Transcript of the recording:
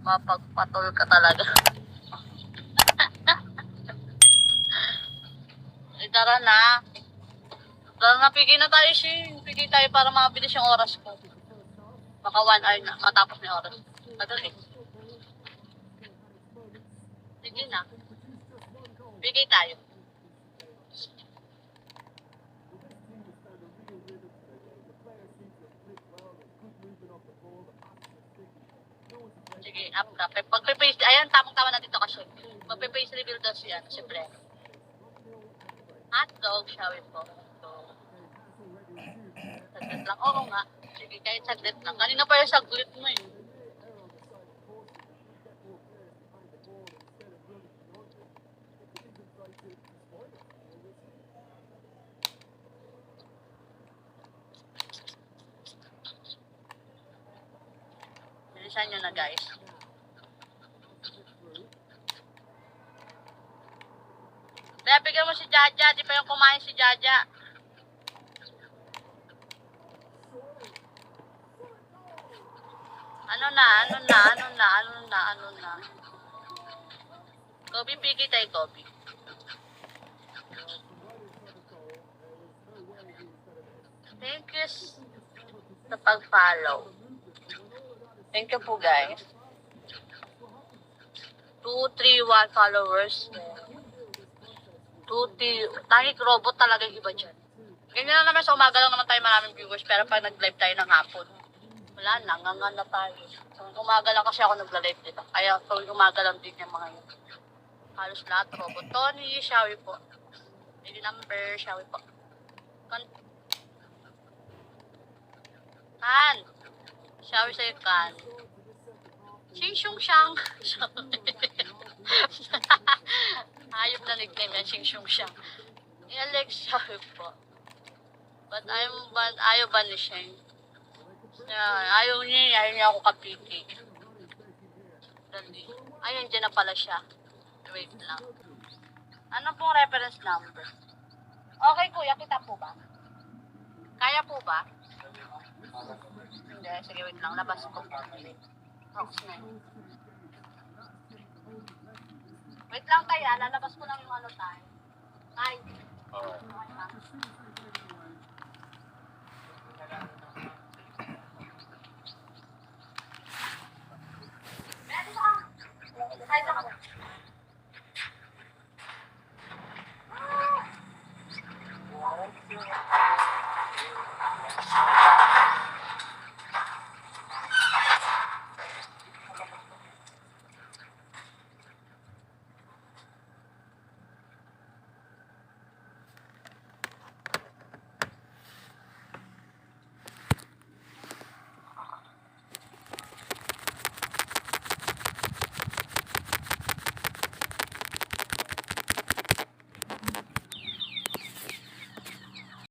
Mapagpatol ka talaga. Tara na. Tara na, pigay na tayo, Shing. Pigay tayo para mabilis yung oras ko. Baka 1 hour na, matapos na yung oras. Madali. Sige na. Pigay tayo. Sige, up ka. Pag-face, ayan, tamang-tama na dito kasi. Mag-face reveal daw siya, siyempre. Hotdog, shall we po? Saglit lang. Oo nga. Sige, kahit saglit lang. Kanina pa yung saglit mo eh. Bilisan nyo na guys. Kaya bigyan mo si Jaja. Di pa yung kumain si Jaja. Ano na. Kobe, pigay tayo, Kobe. Thank you sa pag-follow. Thank you po, guys. 231 followers. 2, tangik robot talaga yung iba dyan. Ganyan na naman sa umaga lang naman tayo maraming viewers, pero pag nag-live tayo ng hapon, wala na, ngangan na tayo. So, umaga lang kasi ako nag-live dito. Kaya so, umaga lang din yung mga yun. Halos lahat robot. Tony, Shawi po. Lady number, Shawi po. Kan. Shawi sa'yo, Kan. Xing Shung Shang. Hayop na nickname yan, Xing Shung Shang. Alex, Shawi po. But ayaw ba ni Sheng? Ayaw niya ako kapiki. Dali. Ayun, dyan na pala siya. Wait lang. Ano pong reference number? Okay, kuya, kita po ba? Kaya po ba? Hindi, sige, wait lang. Labas ko. Rocks na yun. Wait lang tayo, lalabas ko lang yung ano tayo. Ay. Okay,